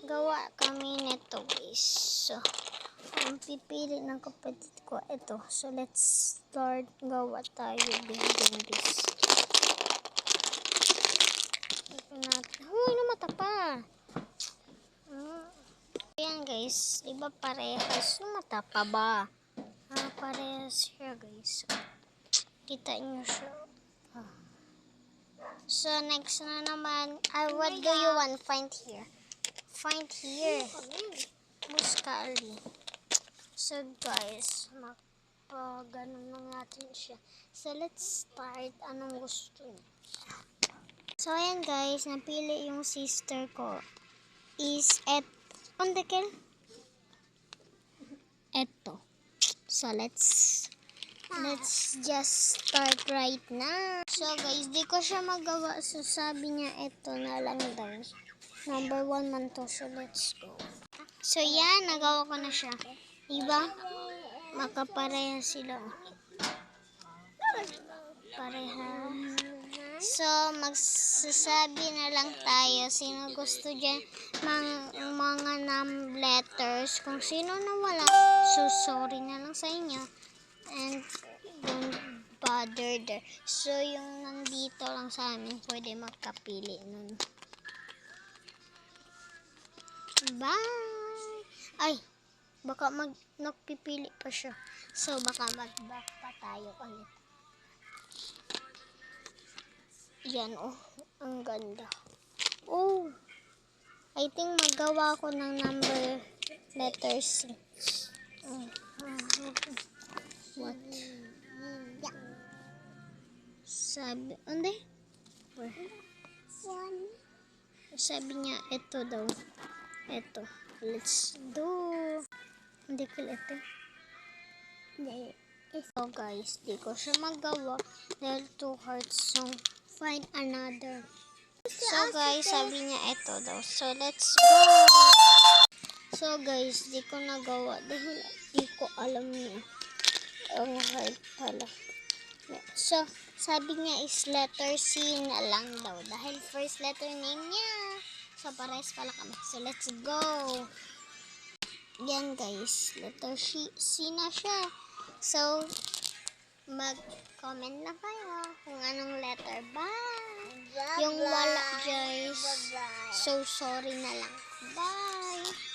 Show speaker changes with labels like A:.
A: gawa kami nito guys. So, ang pipili ng kapatid ko ito. So, let's start. Gawa tayo building this. Huy, namata pa. Ayan guys, diba parehas? Namata pa ba? Parehas siya guys. Kita nyo siya. So, next na naman, what do you want? Find here. Find here. Muskali. So, guys, ganun lang natin siya. So, let's start. Anong gusto niya? So, ayan guys, napili yung sister ko. Is eto. So, let's just start right now. So guys, di ko siya magawa. So sabi niya, ito na lang daw. Number 1 man to. So let's go. So yan, nagawa ko na siya. Diba? Makapareha sila. Pareha. So, magsasabi na lang tayo sino gusto dyan mga letters. Kung sino na wala, so sorry na lang sa inyo. And don't bother there. So, yung nandito lang sa amin, pwede magkapili nun. Bye! Ay, baka nagpipili pa siya. So, baka mag-back pa tayo ulit. Yan, oh. Ang ganda. Oh! I think magawa ko ng number letters. What? Yeah. Sabi, hindi? Sabi niya, ito daw. Ito. Let's do. Hindi ko ito. So guys, di ko siya magawa dahil 2 hearts. So, find another. So guys, sabi niya ito daw. So, let's go. So guys, di ko nagawa dahil di ko alam niya. Ang hard pala. So, sabi niya is letter C na lang daw. Dahil first letter name niya. So, pares pala kami. So, let's go. Yan guys. Letter C na siya. So, mag-comment na kayo kung anong letter. Bye! Yung wala guys. So, sorry na lang. Bye!